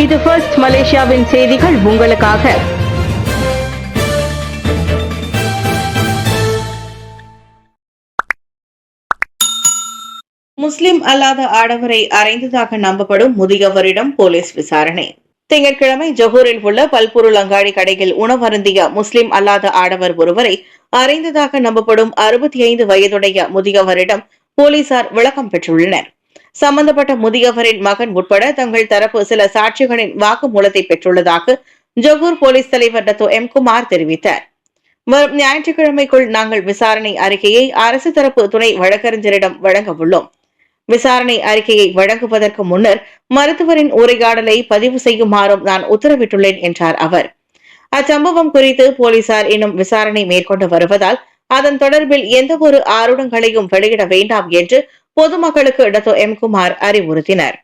இது ஃபர்ஸ்ட் மலேசியாவின் செய்திகள் உங்களுக்காக. முஸ்லிம் அல்லாத ஆடவரை அறைந்ததாக நம்பப்படும் முதியவரிடம் போலீஸ் விசாரணை. திங்கட்கிழமை ஜொஹூரில் உள்ள பல்பொருள் அங்காடி கடையில் உணவருந்திய முஸ்லிம் அல்லாத ஆடவர் ஒருவரை அறைந்ததாக நம்பப்படும் 65 வயதுடைய முதியவரிடம் போலீசார் விளக்கம் பெற்றுள்ளனர். சம்பந்தப்பட்ட முதியவரின் மகன் உட்பட தங்கள் தரப்பு சில சாட்சிகளின் வாக்குமூலத்தை பெற்றுள்ளதாக ஜொஹூர் போலீஸ் தலைவர் டத்தோ எம் குமார் தெரிவித்தார். வரும் ஞாயிற்றுக்கிழமைக்குள் நாங்கள் விசாரணை அறிக்கையை அரசு தரப்பு துணை வழக்கறிஞரிடம் வழங்க உள்ளோம். விசாரணை அறிக்கையை வழங்குவதற்கு முன்னர் மருத்துவரின் உரையாடலை பதிவு செய்யுமாறும் நான் உத்தரவிட்டுள்ளேன் என்றார் அவர். அச்சம்பவம் குறித்து போலீசார் இன்னும் விசாரணை மேற்கொண்டு வருவதால் அதன் தொடர்பில் எந்த ஒரு ஆருடங்களையும் வெளியிட வேண்டாம் என்று பொதுமக்களுக்கு டத்தோ எம் குமார் அறிவுறுத்தினர்.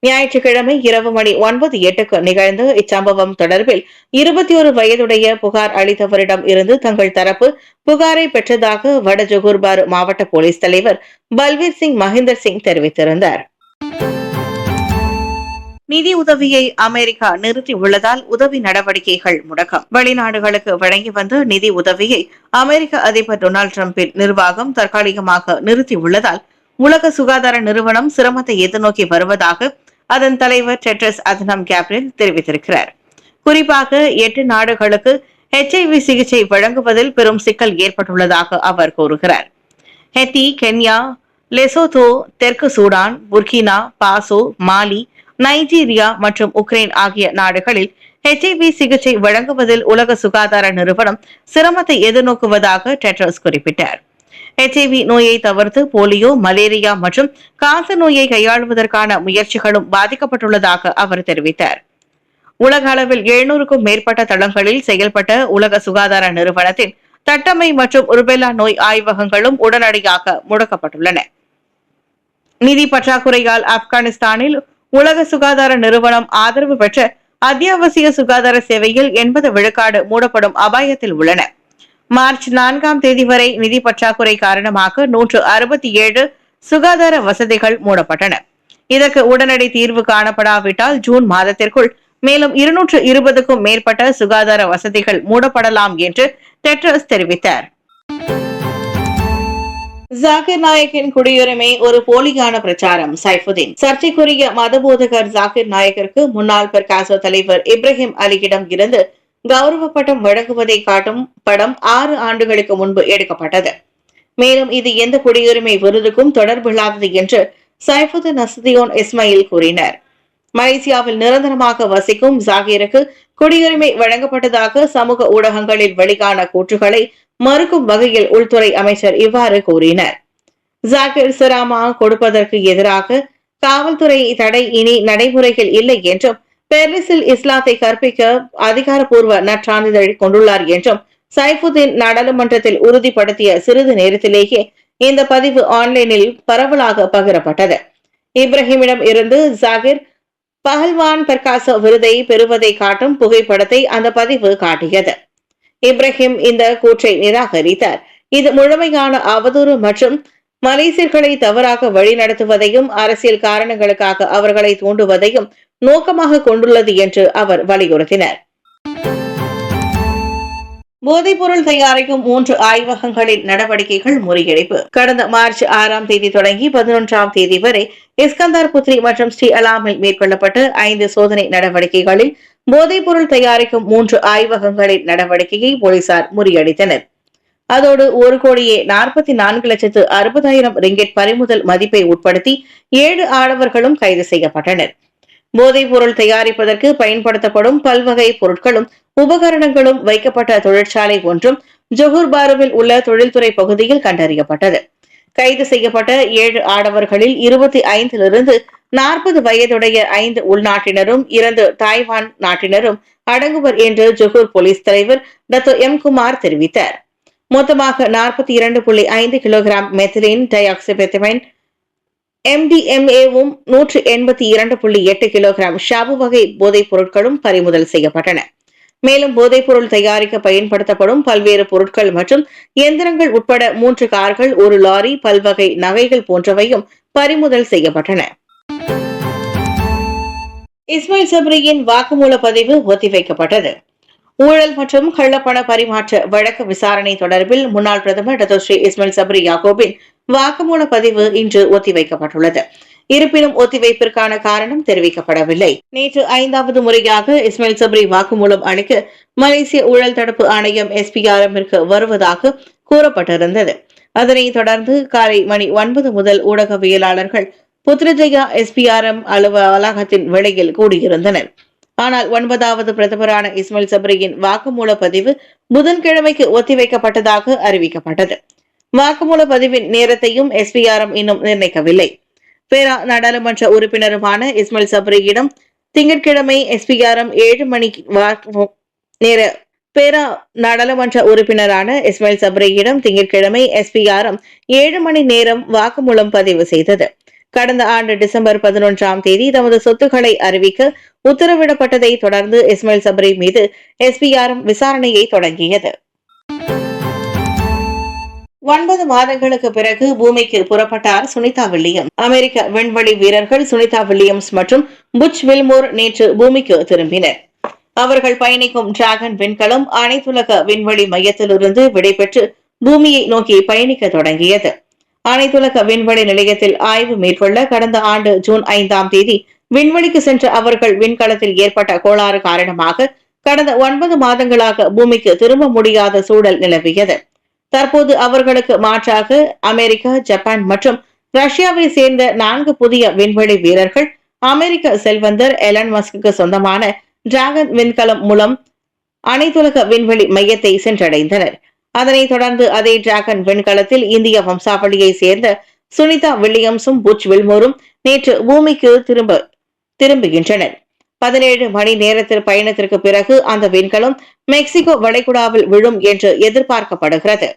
ஞாயிற்றுக்கிழமை இரவு மணி 9:08க்கு நிகழ்ந்த இச்சம்பவம் தொடர்பில் 21 வயதுடைய புகார் அளித்தவரிடம் இருந்து தங்கள் தரப்பு புகாரை பெற்றதாக வட ஜொஹூர் பாரு மாவட்ட போலீஸ் தலைவர் பல்வீர் சிங் மஹிந்தர் சிங் தெரிவித்திருந்தார். நிதி உதவியை அமெரிக்கா நிறுத்தியுள்ளதால் உதவி நடவடிக்கைகள் முடக்கம். வெளிநாடுகளுக்கு வழங்கி வந்த நிதி உதவியை அமெரிக்க அதிபர் டொனால்டு டிரம்பின் நிர்வாகம் தற்காலிகமாக நிறுத்தியுள்ளதால் உலக சுகாதார நிறுவனம் சிரமத்தை எதிர்நோக்கி வருவதாக அதன் தலைவர் டெட்ரஸ் அதனம் கேப்ரியல் தெரிவித்திருக்கிறார். குறிப்பாக 8 நாடுகளுக்கு HIV சிகிச்சை வழங்குவதில் பெரும் சிக்கல் ஏற்பட்டுள்ளதாக அவர் கூறுகிறார். ஹெத்தி, கென்யா, லெசோதோ, தெற்கு சூடான், புர்கினா பாசோ, மாலி, நைஜீரியா மற்றும் உக்ரைன் ஆகிய நாடுகளில் HIV சிகிச்சை வழங்குவதில் உலக சுகாதார நிறுவனம் சிரமத்தை எதிர்நோக்குவதாக டெட்ரஸ் குறிப்பிட்டார். HIV நோயை தவிர்த்து போலியோ, மலேரியா மற்றும் காச நோயை கையாளுவதற்கான முயற்சிகளும் பாதிக்கப்பட்டுள்ளதாக அவர் தெரிவித்தார். உலக அளவில் 700க்கும் மேற்பட்ட தளங்களில் செயல்பட்ட உலக சுகாதார நிறுவனத்தின் தட்டம்மை மற்றும் ருபெல்லா நோய் ஆய்வகங்களும் உடனடியாக முடக்கப்பட்டுள்ளன. நிதி பற்றாக்குறையால் ஆப்கானிஸ்தானில் உலக சுகாதார நிறுவனம் ஆதரவு பெற்ற அத்தியாவசிய சுகாதார சேவையில் 80 விழுக்காடு மூடப்படும் அபாயத்தில் உள்ளன. மார்ச் 4ஆம் தேதி வரை நிதி பற்றாக்குறை காரணமாக 167 சுகாதார வசதிகள் மூடப்பட்டன. இதற்கு உடனடி தீர்வு காணப்படாவிட்டால் ஜூன் மாதத்திற்குள் மேலும் 220க்கும் மேற்பட்ட சுகாதார வசதிகள் மூடப்படலாம் என்று டெட்ரஸ் தெரிவித்தார். ஜாகிர் நாயக்கின் குடியுரிமை ஒரு போலியான பிரச்சாரம். சைஃபுதீன். சர்ச்சைக்குரிய மதபோதகர் ஜாகிர் நாயக்கிற்கு முன்னாள் பெர்காசோ தலைவர் இப்ராஹிம் அலியிடம் இருந்து கௌரவ பட்டம் வழங்குவதை காட்டும் படம் 6 ஆண்டுகளுக்கு முன்பு எடுக்கப்பட்டது. மேலும் இது எந்த குடியுரிமை விருதுக்கும் தொடர்பில்லாதது என்று சைஃபுதீன் நஸ்தியோன் இஸ்மாயில் கூறினார். மலேசியாவில் நிரந்தரமாக வசிக்கும் ஜாகிருக்கு குடியுரிமை வழங்கப்பட்டதாக சமூக ஊடகங்களில் வெளியான கூற்றுகளை மறுக்கும் வகையில் உள்துறை அமைச்சர் இவ்வாறு கூறினார். ஜாகிர் சிராமா கொடுப்பதற்கு எதிராக காவல்துறை தடை இனி நடைமுறையில் இல்லை என்றும் பெர்லிஸில் இஸ்லாத்தை கற்பிக்க அதிகாரப்பூர்வ நற்சான்றிதழ் கொண்டுள்ளார் என்றும் சைஃபுதீன் நாடாளுமன்றத்தில் உறுதிப்படுத்திய சிறிது நேரத்திலேயே இந்த பதிவு ஆன்லைனில் பரவலாக பகிரப்பட்டது. இப்ராஹிமிடம் இருந்து ஜாகிர் பஹல்வான் பெர்காசோ விருதை பெறுவதை காட்டும் புகைப்படத்தை அந்த பதிவு காட்டியது. இப்ராஹிம் இந்த கூற்றை நிராகரித்தார். இது முழுமையான அவதூறு மற்றும் மலேசியர்களை தவறாக வழிநடத்துவதையும் அரசியல் காரணங்களுக்காக அவர்களை தூண்டுவதையும் நோக்கமாக கொண்டுள்ளது என்று அவர் வலியுறுத்தினார். போதைப்பொருள் தயாரிக்கும் 3 ஆய்வகங்களின் நடவடிக்கைகள் முறியடிப்பு. கடந்த மார்ச் 6ஆம் தேதி தொடங்கி 11ஆம் தேதி வரை இஸ்கந்தார் புத்ரி மற்றும் ஸ்ரீ அலாமில் மேற்கொள்ளப்பட்ட 5 சோதனை நடவடிக்கைகளில் போதைப்பொருள் தயாரிக்கும் 3 ஆய்வகங்களின் நடவடிக்கையை போலீசார் முறியடித்தனர். அதோடு 1,44,60,000 ரிங்கெட் பறிமுதல் மதிப்பை உட்படுத்தி 7 ஆடவர்களும் கைது செய்யப்பட்டனர். போதைப் பொருள் தயாரிப்பதற்கு பயன்படுத்தப்படும் பல்வகை பொருட்களும் உபகரணங்களும் வைக்கப்பட்ட தொழிற்சாலை ஒன்றும் ஜொஹூர் பாருவில் உள்ள தொழில்துறை பகுதியில் கண்டறியப்பட்டது. கைது செய்யப்பட்ட 7 ஆடவர்களில் 25லிருந்து 40 வயதுடைய 5 உள்நாட்டினரும் 2 தாய்வான் நாட்டினரும் அடங்குவர் என்று ஜொஹூர் போலீஸ் தலைவர் டத்தோ எம் குமார் தெரிவித்தார். மொத்தமாக 42.5 கிலோகிராம் மெத்திலின் டைஆக்சிபெத்தமைன் MDMAவும் 182.8 கிலோகிராம் ஷாபு வகை போதைப் பொருட்களும் பறிமுதல் செய்யப்பட்டன. மேலும் போதைப் பொருள் தயாரிக்க பயன்படுத்தப்படும் பல்வேறு பொருட்கள் மற்றும் இயந்திரங்கள் உட்பட 3 கார்கள், 1 லாரி, பல்வகை நகைகள் போன்றவையும் பறிமுதல் செய்யப்பட்டன. இஸ்மாயில் சப்ரியின் வாக்குமூல பதிவு ஒத்திவைக்கப்பட்டது. ஊழல் மற்றும் கள்ளப்பண பரிமாற்ற வழக்கு விசாரணை தொடர்பில் முன்னாள் பிரதமர் டத்தோஸ்ரீ இஸ்மாயில் சப்ரி யாகூபின் வாக்குமூல பதிவு இன்று ஒத்திவைக்கப்பட்டுள்ளது. இருப்பினும் ஒத்திவைப்பிற்கான காரணம் தெரிவிக்கப்படவில்லை. நேற்று 5வது முறையாக இஸ்மாயில் சப்ரி வாக்குமூலம் அளிக்க மலேசிய ஊழல் தடுப்பு ஆணையம் SPRM-ற்கு வருவதாக கூறப்பட்டிருந்தது. அதனைத் தொடர்ந்து காலை மணி 9 முதல் ஊடகவியலாளர்கள் புத்ரஜயா SPRM வளாகத்தின் வெளியில் கூடியிருந்தனர். ஆனால் 9வது பிரதமரான இஸ்மாயில் சப்ரியின் வாக்குமூல பதிவு புதன்கிழமைக்கு ஒத்திவைக்கப்பட்டதாக அறிவிக்கப்பட்டது. வாக்குமூல பதிவின் நேரத்தையும் SPRM இன்னும் நிர்ணயிக்கவில்லை. பேரா நாடாளுமன்ற உறுப்பினருமான இஸ்மாயில் சப்ரியிடம் திங்கட்கிழமை SPRM 7 மணிக்கு பேரா நாடாளுமன்ற உறுப்பினரான இஸ்மாயில் சப்ரியிடம் திங்கட்கிழமை SPRM 7 மணி நேரம் வாக்குமூலம் பதிவு செய்தது. கடந்த ஆண்டு டிசம்பர் 11ஆம் தேதி தமது சொத்துக்களை அறிவிக்க உத்தரவிடப்பட்டதை தொடர்ந்து இஸ்மாயில் சப்ரி மீது SPRM விசாரணையை தொடங்கியது. 9 மாதங்களுக்கு பிறகு பூமிக்கு புறப்பட்டார் சுனிதா வில்லியம்ஸ். அமெரிக்க விண்வெளி வீரர்கள் சுனிதா வில்லியம்ஸ் மற்றும் புட்ச் வில்மோர் நேற்று பூமிக்கு திரும்பினர். அவர்கள் பயணிக்கும் டிராகன் விண்கலம் அனைத்துலக விண்வெளி மையத்திலிருந்து விடைபெற்று பூமியை நோக்கி பயணிக்க தொடங்கியது. அனைத்துலக விண்வெளி நிலையத்தில் ஆய்வு மேற்கொள்ள கடந்த ஆண்டு ஜூன் 5ஆம் தேதி விண்வெளிக்கு சென்ற அவர்கள் விண்கலத்தில் ஏற்பட்ட கோளாறு காரணமாக கடந்த 9 மாதங்களாக பூமிக்கு திரும்ப முடியாத சூழல் நிலவியது. தற்போது அவர்களுக்கு மாற்றாக அமெரிக்கா, ஜப்பான் மற்றும் ரஷ்யாவை சேர்ந்த 4 புதிய விண்வெளி வீரர்கள் அமெரிக்க செல்வந்தர் எலன் மஸ்க்கு சொந்தமான டிராகன் விண்கலம் மூலம் அனைத்துலக விண்வெளி மையத்தை சென்றடைந்தனர். அதனைத் தொடர்ந்து அதே டிராகன் விண்கலத்தில் இந்திய வம்சாவளியை சேர்ந்த சுனிதா வில்லியம்ஸும் புட்ச் வில்மோரும் நேற்று பூமிக்கு திரும்புகின்றனர். 17 மணி நேரத்தில் பயணத்திற்கு பிறகு அந்த விண்கலம் மெக்சிகோ வளைகுடாவில் விழும் என்று எதிர்பார்க்கப்படுகிறது.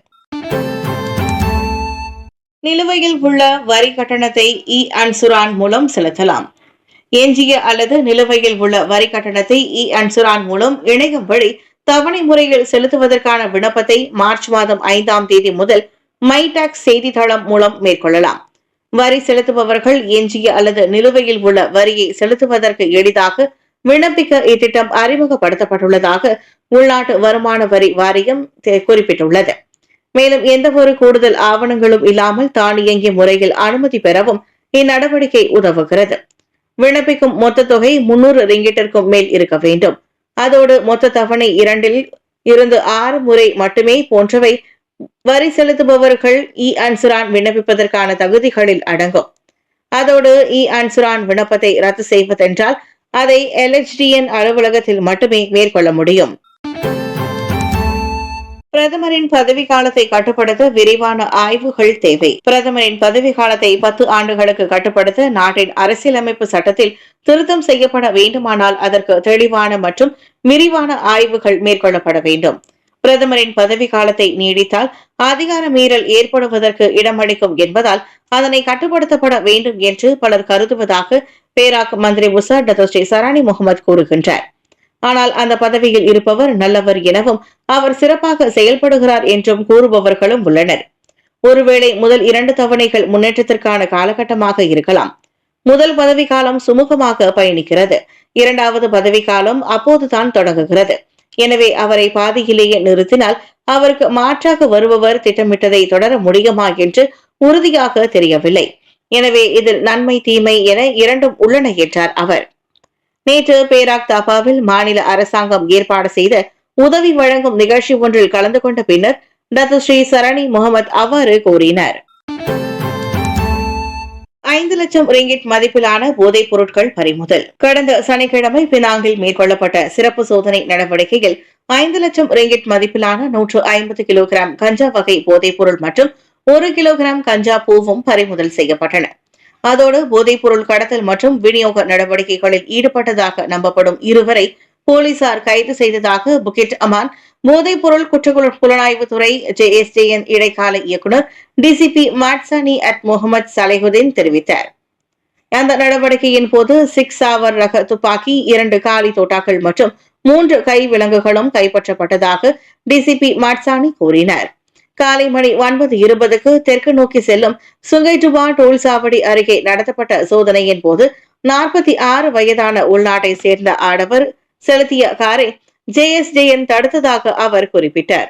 நிலுவையில் உள்ள வரி கட்டணத்தை இ-அன்சுரான் மூலம் செலுத்தலாம். எஞ்சிய அல்லது நிலுவையில் உள்ள வரி கட்டணத்தை இ-அன்சுரான் மூலம் இணையம் வழி தவணை முறையில் செலுத்துவதற்கான விண்ணப்பத்தை மார்ச் மாதம் 5ஆம் தேதி முதல் மைடாக்ஸ் செய்தித்தளம் மூலம் மேற்கொள்ளலாம். வரி செலுத்துபவர்கள் எஞ்சிய அல்லது நிலுவையில் உள்ள வரியை செலுத்துவதற்கு எளிதாக விண்ணப்பிக்க இத்திட்டம் அறிமுகப்படுத்தப்பட்டுள்ளதாக உள்நாட்டு வருமான வரி வாரியம் குறிப்பிட்டுள்ளது. மேலும் எந்தவொரு கூடுதல் ஆவணங்களும் இல்லாமல் தானியங்கி முறையில் அனுமதி பெறவும் இந்நடவடிக்கை உதவுகிறது. விண்ணப்பிக்கும் மொத்த தொகை 300 ரிங்கிட்டிற்கும் மேல் இருக்க வேண்டும். அதோடு மொத்த தவணை 2 இருந்து 6 முறை மட்டுமே போன்றவை வரி செலுத்துபவர்கள் இ-அன்சுரான் விண்ணப்பிப்பதற்கான தகுதிகளில் அடங்கும். அதோடு இ-அன்சுரான் விண்ணப்பத்தை ரத்து செய்வதென்றால் அதை LHDN அலுவலகத்தில் மட்டுமே மேற்கொள்ள முடியும். பிரதமரின் பதவி காலத்தை கட்டுப்படுத்த விரிவான ஆய்வுகள் தேவை. பிரதமரின் பதவி காலத்தை 10 ஆண்டுகளுக்கு கட்டுப்படுத்த நாட்டின் அரசியலமைப்பு சட்டத்தில் திருத்தம் செய்யப்பட வேண்டுமானால் அதற்கு தெளிவான மற்றும் விரிவான ஆய்வுகள் மேற்கொள்ளப்பட வேண்டும். பிரதமரின் பதவி காலத்தை நீடித்தால் அதிகார மீறல் ஏற்படுவதற்கு இடமளிக்கும் என்பதால் அதனை கட்டுப்படுத்தப்பட வேண்டும் என்று பலர் கருதுவதாக பேராக் மந்திரி உசா டத்தோஸ்ரீ சரானி முகமது கூறுகின்றார். ஆனால் அந்த பதவியில் இருப்பவர் நல்லவர் எனவும் அவர் சிறப்பாக செயல்படுகிறார் என்றும் கூறுபவர்களும் உள்ளனர். ஒருவேளை முதல் 2 தவணைகள் முன்னேற்றத்திற்கான காலகட்டமாக இருக்கலாம். முதல் பதவிக்காலம் சுமூகமாக பயணிக்கிறது. 2வது பதவிக்காலம் அப்போதுதான் தொடங்குகிறது. எனவே அவரை பாதியிலேயே நிறுத்தினால் அவருக்கு மாற்றாக வருபவர் திட்டமிட்டதை தொடர முடியுமா என்று உறுதியாக தெரியவில்லை. எனவே இதில் நன்மை தீமை என 2ம் உள்ளன என்றார் அவர். நேற்று பேராக் தாப்பாவில் மாநில அரசாங்கம் ஏற்பாடு செய்த உதவி வழங்கும் நிகழ்ச்சி ஒன்றில் கலந்து கொண்ட பின்னர் டத்தோஸ்ரீ சரணி முகமது அவ்வாறு கூறினார். 5 லட்சம் ரிங்கிட் மதிப்பிலான போதைப் பொருட்கள் பறிமுதல். கடந்த சனிக்கிழமை பினாங்கில் மேற்கொள்ளப்பட்ட சிறப்பு சோதனை நடவடிக்கையில் 5 லட்சம் ரிங்கிட் மதிப்பிலான 150 கிலோகிராம் கஞ்சா வகை போதைப் பொருள் மற்றும் 1 கிலோகிராம் கஞ்சா பூவும் பறிமுதல் செய்யப்பட்டன. அதோடு போதைப் பொருள் கடத்தல் மற்றும் விநியோக நடவடிக்கைகளில் ஈடுபட்டதாக நம்பப்படும் 2 போலீசார் கைது செய்ததாக புகிட் அமான் போதைப் பொருள் புலனாய்வு துறை JSJN இடைக்கால இயக்குநர் DCP மாட்சானி முகமது சலேஹுதீன் தெரிவித்தார். அந்த நடவடிக்கையின் போது 6 சாவர் ரக துப்பாக்கி, 2 காலி தோட்டாக்கள் மற்றும் 3 கை விலங்குகளும் கைப்பற்றப்பட்டதாக DCP மாட்சானி கூறினார். காலை மணி 9:20க்கு தெற்கு நோக்கி செல்லும் சுங்கைட்டுவா டோல் சாவடி அருகே நடத்தப்பட்ட சோதனையின் போது 46 வயதான உள்நாட்டை சேர்ந்த ஆடவர் செலுத்திய காரை ஜேஎஸ்டிஎன் தடுத்ததாக அவர் குறிப்பிட்டார்.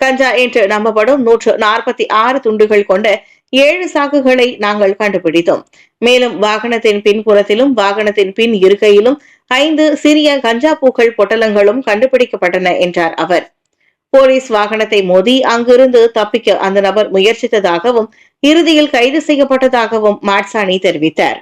கஞ்சா என்று நம்பப்படும் 146 துண்டுகள் கொண்ட 7 சாக்குகளை நாங்கள் கண்டுபிடித்தோம். மேலும் வாகனத்தின் பின்புறத்திலும் வாகனத்தின் பின் இருக்கையிலும் 5 சிறிய கஞ்சா பூக்கள் பொட்டலங்களும் கண்டுபிடிக்கப்பட்டன என்றார் அவர். போலீஸ் வாகனத்தை மோதி அங்கிருந்து தப்பிக்க அந்த நபர் முயற்சித்ததாகவும் இறுதியில் கைது செய்யப்பட்டதாகவும் மாட்சானி தெரிவித்தார்.